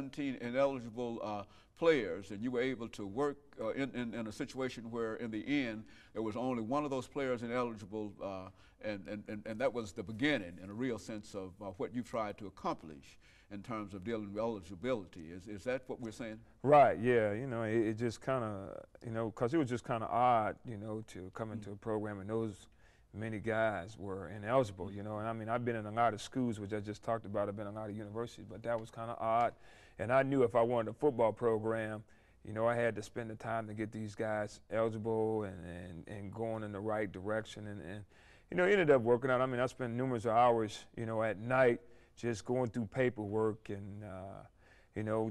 17 ineligible players, and you were able to work in a situation where, in the end, there was only one of those players ineligible, and that was the beginning, in a real sense, of what you tried to accomplish in terms of dealing with eligibility. Is that what we're saying? Right, yeah, it just kind of, because it was just kind of odd, to come into a program and those many guys were ineligible, and I mean, I've been in a lot of schools, which I just talked about. I've been in a lot of universities, but that was kind of odd. And I knew if I wanted a football program, I had to spend the time to get these guys eligible and going in the right direction. And it ended up working out. I mean, I spent numerous hours, at night just going through paperwork and,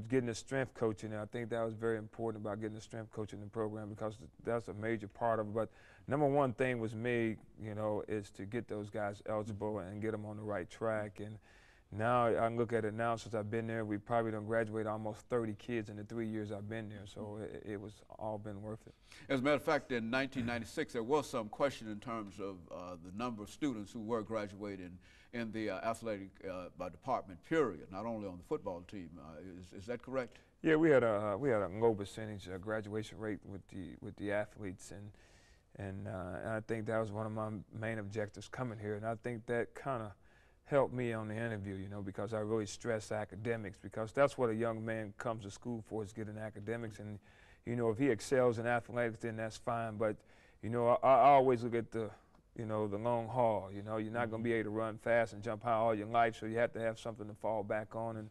getting the strength coaching. And I think that was very important about getting the strength coaching in the program, because that's a major part of it. But number one thing was me, is to get those guys eligible and get them on the right track. And now I can look at it now, since I've been there, we probably done graduated almost 30 kids in the 3 years I've been there. So it was all been worth it. As a matter of fact, in 1996, there was some question in terms of the number of students who were graduating in the athletic department, period, not only on the football team. Is that correct? Yeah, we had a low percentage graduation rate with the athletes, and I think that was one of my main objectives coming here, and I think that kind of helped me on the interview, because I really stress academics, because that's what a young man comes to school for, is getting academics. And if he excels in athletics, then that's fine. But I always look at the the long haul. You're not going to be able to run fast and jump high all your life, so you have to have something to fall back on,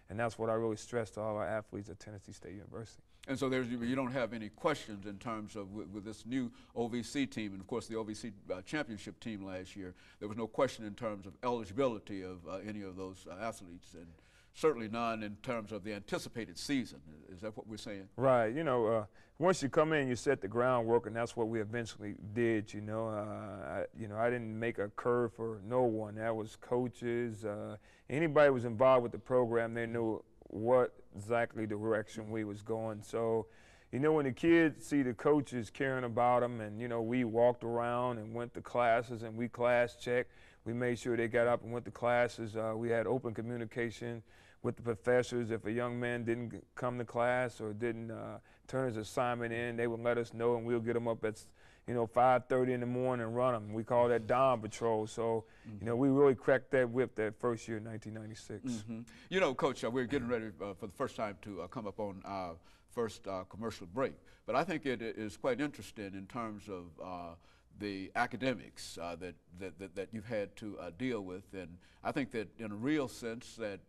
and that's what I really stress to all our athletes at Tennessee State University. And so you don't have any questions in terms of with this new OVC team, and of course the OVC championship team last year, there was no question in terms of eligibility of any of those athletes, and certainly none in terms of the anticipated season. Is that what we're saying? Right. Once you come in, you set the groundwork, and that's what we eventually did. I didn't make a curve for no one. That was coaches. Anybody who was involved with the program, they knew what exactly direction we was going. So, when the kids see the coaches caring about them, and we walked around and went to classes, and we class checked. We made sure they got up and went to classes. We had open communication with the professors. If a young man didn't come to class or didn't turn his assignment in, they would let us know, and we'll get them up at 5:30 in the morning and run them. We call that Dawn Patrol. So, we really cracked that whip that first year in 1996. Coach, we're getting ready for the first time to come up on our first commercial break. But I think it is quite interesting in terms of the academics that you've had to deal with, and I think that in a real sense that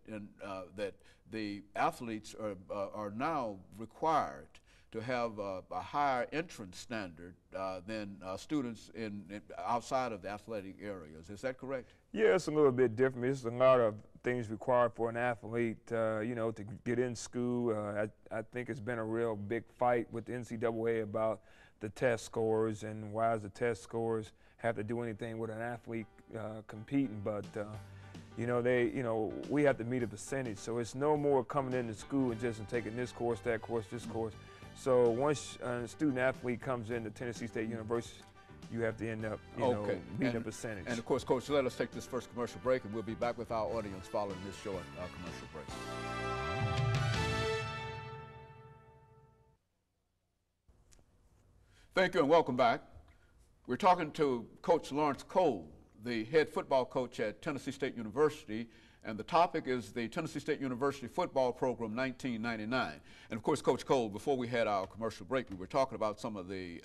the athletes are now required to have a higher entrance standard than students outside of the athletic areas. Is that correct? Yeah, it's a little bit different. There's a lot of things required for an athlete, to get in school. I think it's been a real big fight with the NCAA about the test scores and why does the test scores have to do anything with an athlete competing. But we have to meet a percentage. So it's no more coming into school and just taking this course, that course, this course. So once a student athlete comes into Tennessee State University, you have to end up, meeting a percentage. And of course, Coach, let us take this first commercial break, and we'll be back with our audience following this short commercial break. Thank you and welcome back. We're talking to Coach Lawrence Cole, the head football coach at Tennessee State University, and the topic is the Tennessee State University football program 1999. And of course, Coach Cole, before we had our commercial break, we were talking about some of the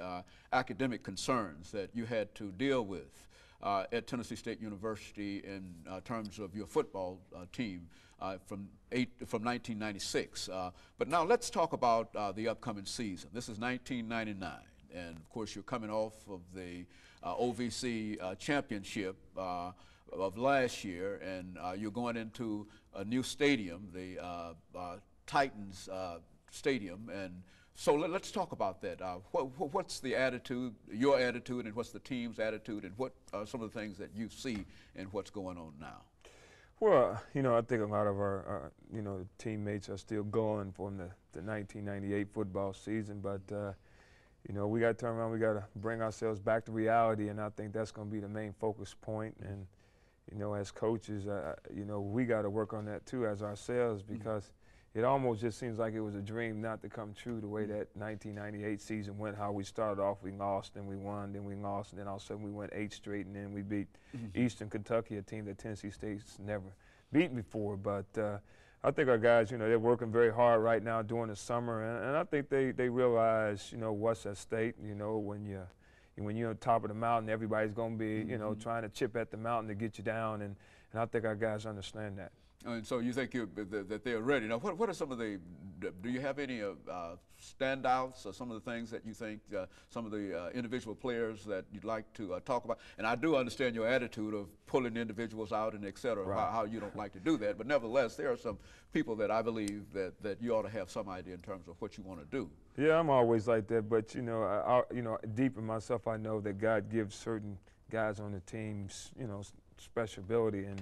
academic concerns that you had to deal with at Tennessee State University in terms of your football team from 1996. But now let's talk about the upcoming season. This is 1999. And of course, you're coming off of the OVC championship of last year, and you're going into a new stadium, the Titans Stadium. And so let's talk about that. What's the attitude, your attitude, and what's the team's attitude, and what are some of the things that you see and what's going on now? Well, I think a lot of our teammates are still going from the 1998 football season, but we got to turn around. We got to bring ourselves back to reality, and I think that's going to be the main focus point. And as coaches, we got to work on that too as ourselves, because it almost just seems like it was a dream not to come true the way that 1998 season went, how we started off, we lost, then we won, then we lost, and then all of a sudden we went 8 straight, and then we beat Eastern Kentucky, a team that Tennessee State's never beaten before. But I think our guys, you know, they're working very hard right now during the summer, and I think they realize, you know, what's at stake. You know, when you're on top of the mountain, everybody's going to be, you know, trying to chip at the mountain to get you down, and I think our guys understand that. And so you think that they're ready. Now, what are some of the, do you have any standouts or some of the things that you think, some of the individual players that you'd like to talk about? And I do understand your attitude of pulling individuals out and et cetera, Right. how you don't like to do that. But nevertheless, there are some people that I believe that you ought to have some idea in terms of what you want to do. Yeah, I'm always like that, but you know, you know, deep in myself, I know that God gives certain guys on the teams, you know, special ability, and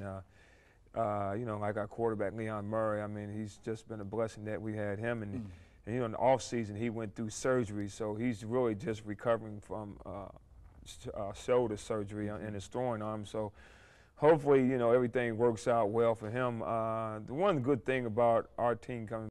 you know, like our quarterback Leon Murray. I mean, he's just been a blessing that we had him, and you know, in the off season he went through surgery, so he's really just recovering from shoulder surgery in his throwing arm. So hopefully, you know, everything works out well for him. The one good thing about our team coming